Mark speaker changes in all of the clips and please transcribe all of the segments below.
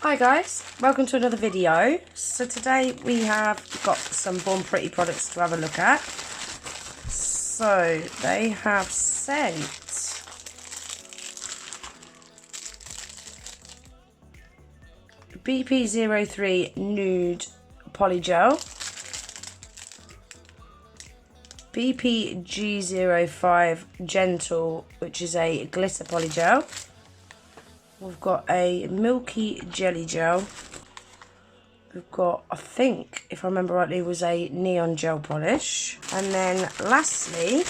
Speaker 1: Hi guys, welcome to another video. So today we have got some Born Pretty products to have a look at. So they have sent BP03 Nude Polygel, BPG05 Gentle, which is a glitter polygel. We've got a Milky jelly gel. We've got, I think, if I remember rightly, was a neon gel polish. And then lastly,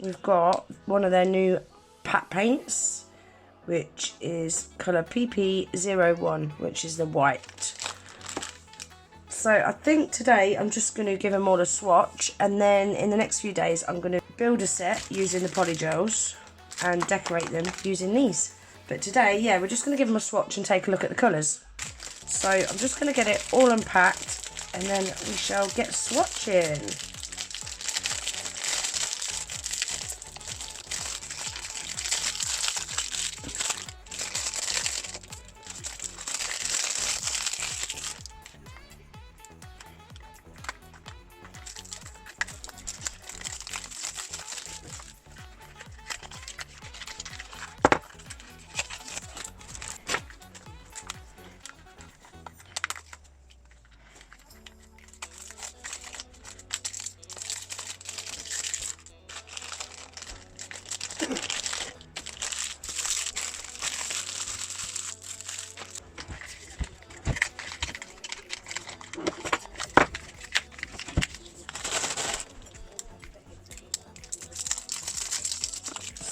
Speaker 1: we've got one of their new pat paints, which is colour PP01, which is the white. So I think today I'm just going to give them all a swatch, and then in the next few days I'm going to build a set using the polygels and decorate them using these. But today, yeah, we're just going to give them a swatch and take a look at the colours. So I'm just going to get it all unpacked and then we shall get swatching.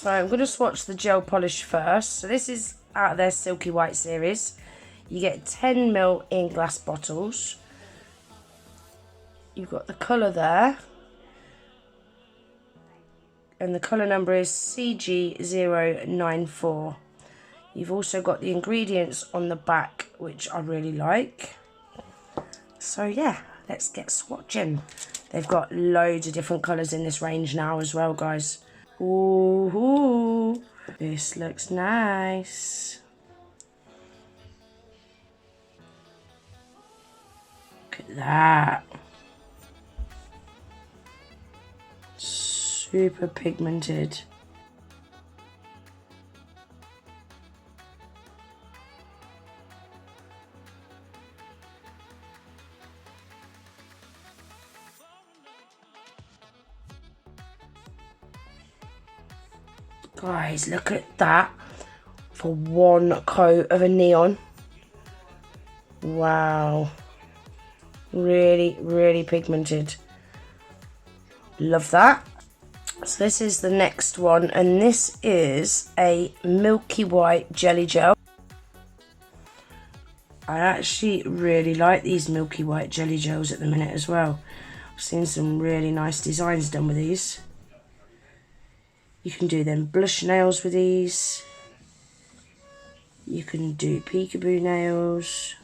Speaker 1: So I'm going to swatch the gel polish first. So this is out of their Silky White series. You get 10ml in glass bottles. You've got the colour there. And the colour number is CG094. You've also got the ingredients on the back, which I really like. So yeah, let's get swatching. They've got loads of different colours in this range now as well, guys. Ooh, this looks nice. Look at that. Super pigmented. Guys, look at that for one coat of a neon. Wow. Really, really pigmented. Love that. So this is the next one, and this is a Milky White jelly gel. I actually really like these Milky White jelly gels at the minute as well. I've seen some really nice designs done with these. You can do them blush nails with these. You can do peekaboo nails.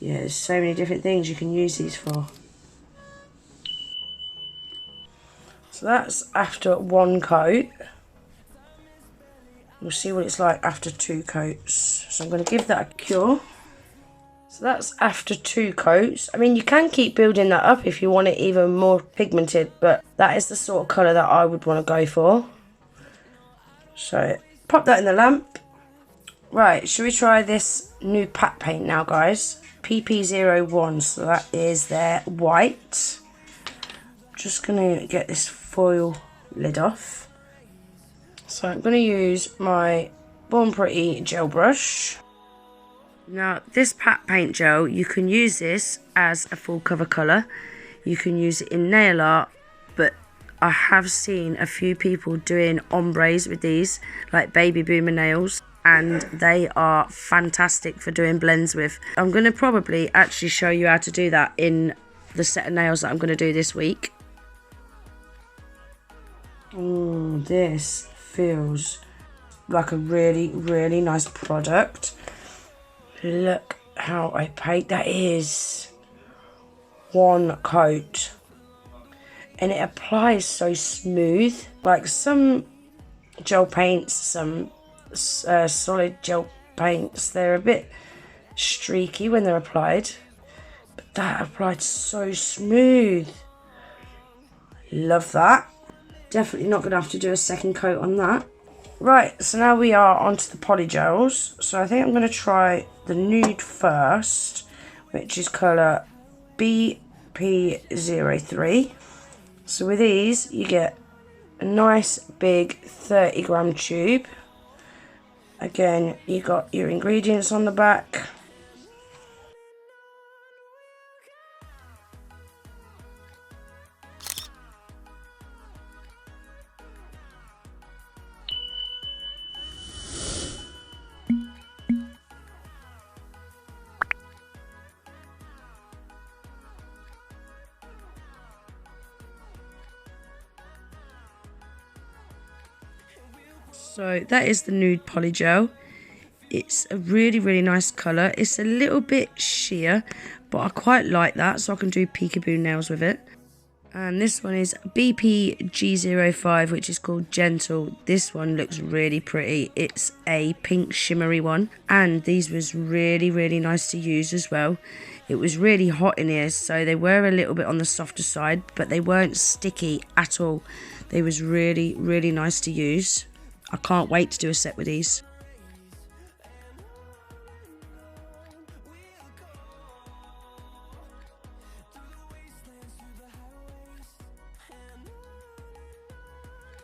Speaker 1: Yeah, there's so many different things you can use these for. So that's after one coat. We'll see what it's like after 2 coats. So I'm going to give that a cure. So that's after 2 coats. I mean, you can keep building that up if you want it even more pigmented, but that is the sort of colour that I would want to go for. So pop that in the lamp. Right, should we try this new pat paint now, guys? PP01, so that is their white. Just going to get this foil lid off. So I'm going to use my Born Pretty gel brush. Now this pat paint gel, you can use this as a full cover colour. You can use it in nail art, but I have seen a few people doing ombres with these, like baby boomer nails, and they are fantastic for doing blends with. I'm going to probably actually show you how to do that in the set of nails that I'm going to do this week. Oh, this feels like a really, really nice product. Look how opaque that is. One coat. And it applies so smooth. Like some gel paints, some solid gel paints. They're a bit streaky when they're applied, but that applied so smooth. Love that. Definitely not going to have to do a second coat on that. Right, so now we are onto the polygels. So I think I'm going to try the nude first, which is colour BP03. So with these, you get a nice big 30-gram tube. Again, you got your ingredients on the back. So that is the nude polygel. It's a really nice colour. It's a little bit sheer, but I quite like that, so I can do peekaboo nails with it. And this one is BPG05, which is called Gentle. This one looks really pretty. It's a pink shimmery one, and these was really nice to use as well. It was really hot in here, so they were a little bit on the softer side, but they weren't sticky at all. They was really nice to use. I can't wait to do a set with these.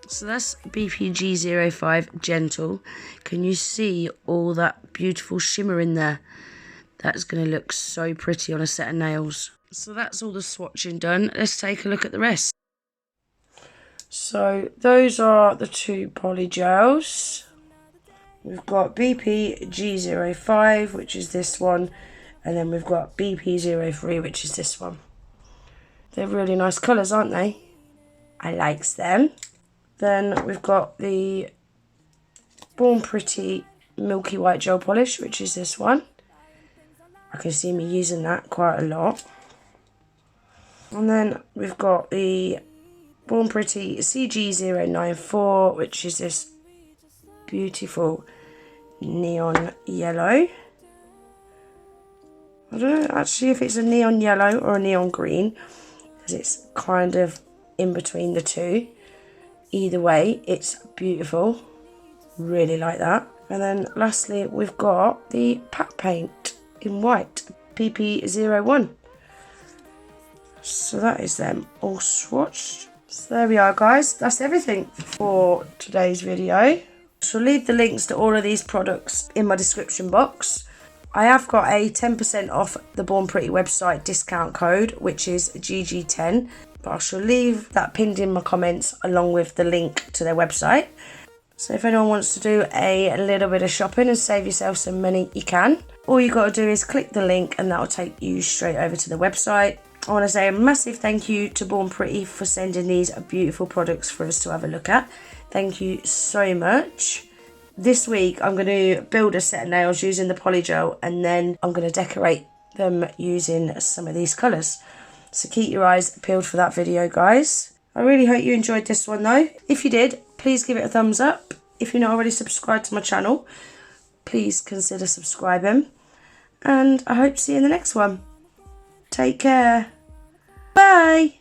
Speaker 1: So that's BPG05 Gentle. Can you see all that beautiful shimmer in there? That's going to look so pretty on a set of nails. So that's all the swatching done. Let's take a look at the rest. So those are the two polygels. We've got BPG05, which is this one, and then we've got BP03, which is this one. They're really nice colours, aren't they? I likes them. Then we've got the Born Pretty Milky White Gel Polish, which is this one. I can see me using that quite a lot. And then we've got the Born Pretty CG094, which is this beautiful neon yellow. I don't know actually if it's a neon yellow or a neon green, because it's kind of in between the two. Either way, it's beautiful. Really like that. And then lastly, we've got the Pat Paint in white, PP01. So that is them all swatched. So there we are, guys. That's everything for today's video. So I'll leave the links to all of these products in my description box. I have got a 10% off the Born Pretty website discount code, which is GG10. But I shall leave that pinned in my comments along with the link to their website. So if anyone wants to do a little bit of shopping and save yourself some money, you can. All you got to do is click the link and that will take you straight over to the website. I want to say a massive thank you to Born Pretty for sending these beautiful products for us to have a look at. Thank you so much. This week I'm going to build a set of nails using the polygel, and then I'm going to decorate them using some of these colours. So keep your eyes peeled for that video, guys. I really hope you enjoyed this one though. If you did, please give it a thumbs up. If you're not already subscribed to my channel, please consider subscribing. And I hope to see you in the next one. Take care. Bye.